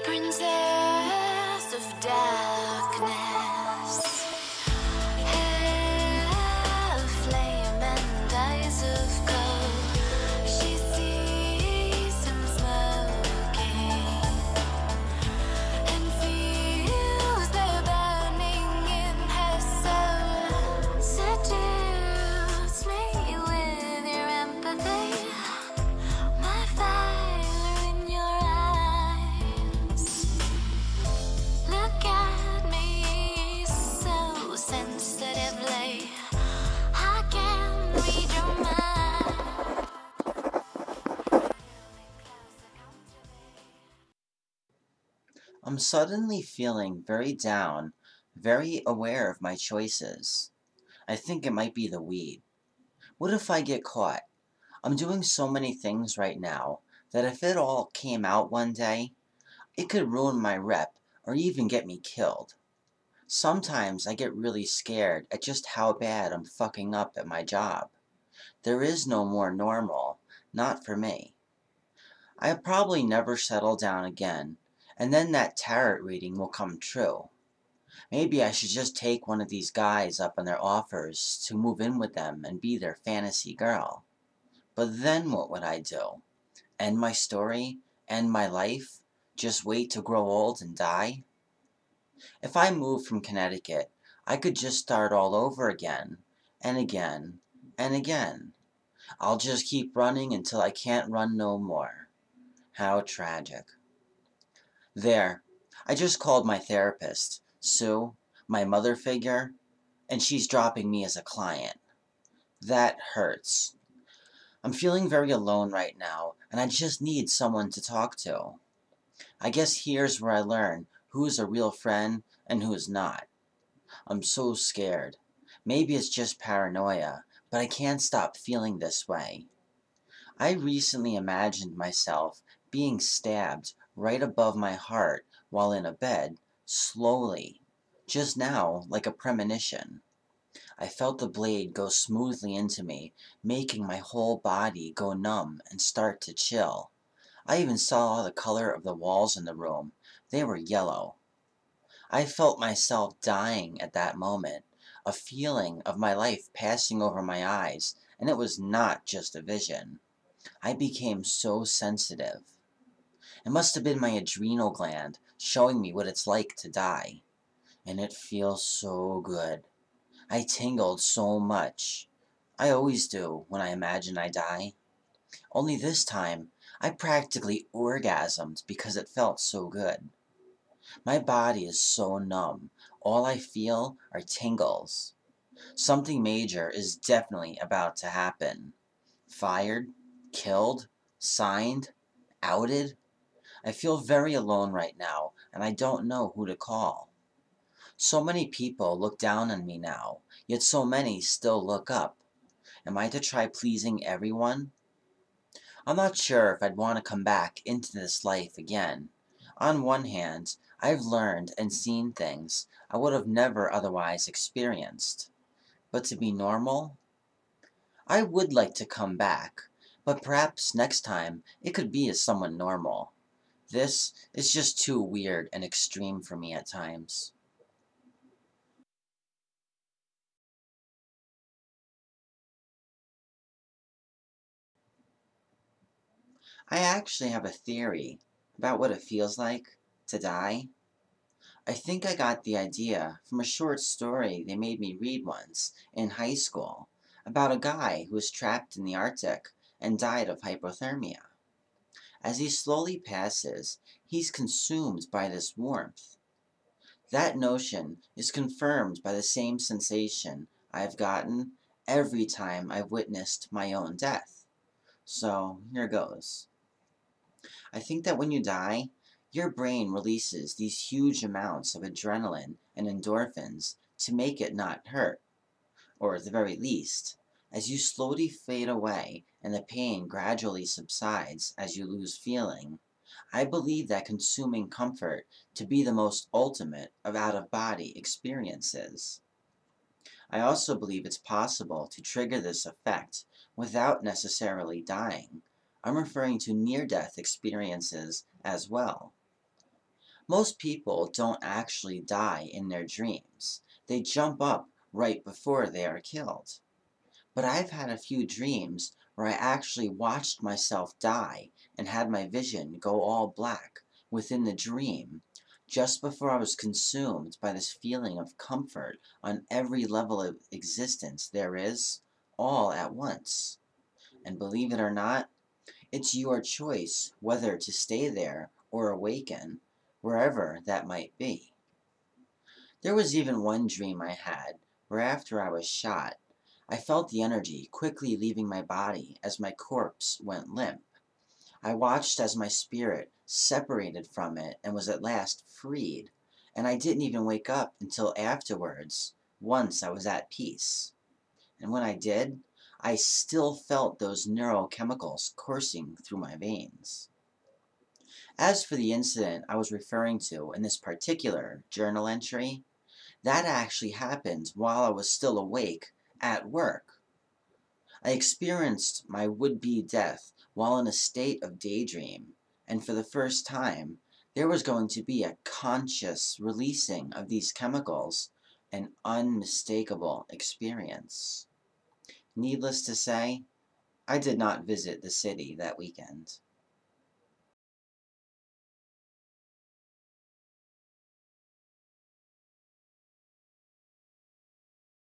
Princess of darkness, hair of flame and eyes of gold. She sees him smoking and feels the burning in her soul. Seduce me with your empathy, my fire in your eyes. Look at me so sensitively, I can read your mind. I'm suddenly feeling very down, very aware of my choices. I think it might be the weed. What if I get caught? I'm doing so many things right now that if it all came out one day, it could ruin my rep or even get me killed. Sometimes I get really scared at just how bad I'm fucking up at my job. There is no more normal, not for me. I'll probably never settle down again, and then that tarot reading will come true. Maybe I should just take one of these guys up on their offers to move in with them and be their fantasy girl. But then what would I do? End my story? End my life? Just wait to grow old and die? If I moved from Connecticut, I could just start all over again, and again, and again. I'll just keep running until I can't run no more. How tragic. There, I just called my therapist, Sue, my mother figure, and she's dropping me as a client. That hurts. I'm feeling very alone right now, and I just need someone to talk to. I guess here's where I learn who's a real friend and who's not. I'm so scared. Maybe it's just paranoia, but I can't stop feeling this way. I recently imagined myself being stabbed right above my heart while in a bed, slowly, just now like a premonition. I felt the blade go smoothly into me, making my whole body go numb and start to chill. I even saw the color of the walls in the room. They were yellow. I felt myself dying at that moment, a feeling of my life passing over my eyes, and it was not just a vision. I became so sensitive. It must have been my adrenal gland showing me what it's like to die. And it feels so good. I tingled so much. I always do when I imagine I die. Only this time, I practically orgasmed because it felt so good. My body is so numb. All I feel are tingles. Something major is definitely about to happen. Fired? Killed? Signed? Outed? I feel very alone right now, and I don't know who to call. So many people look down on me now, yet so many still look up. Am I to try pleasing everyone? I'm not sure if I'd want to come back into this life again. On one hand, I've learned and seen things I would have never otherwise experienced. But to be normal? I would like to come back, but perhaps next time it could be as someone normal. This is just too weird and extreme for me at times. I actually have a theory about what it feels like to die. I think I got the idea from a short story they made me read once in high school about a guy who was trapped in the Arctic and died of hypothermia. As he slowly passes, he's consumed by this warmth. That notion is confirmed by the same sensation I've gotten every time I've witnessed my own death. So, here goes. I think that when you die, your brain releases these huge amounts of adrenaline and endorphins to make it not hurt, or at the very least, as you slowly fade away and the pain gradually subsides as you lose feeling. I believe that consuming comfort to be the most ultimate of out-of-body experiences. I also believe it's possible to trigger this effect without necessarily dying. I'm referring to near-death experiences as well. Most people don't actually die in their dreams. They jump up right before they are killed. But I've had a few dreams where I actually watched myself die and had my vision go all black within the dream, just before I was consumed by this feeling of comfort on every level of existence there is, all at once. And believe it or not, it's your choice whether to stay there or awaken, wherever that might be. There was even one dream I had where after I was shot, I felt the energy quickly leaving my body as my corpse went limp. I watched as my spirit separated from it and was at last freed, and I didn't even wake up until afterwards, once I was at peace. And when I did, I still felt those neurochemicals coursing through my veins. As for the incident I was referring to in this particular journal entry, that actually happened while I was still awake at work. I experienced my would-be death while in a state of daydream, and for the first time, there was going to be a conscious releasing of these chemicals, an unmistakable experience. Needless to say, I did not visit the city that weekend.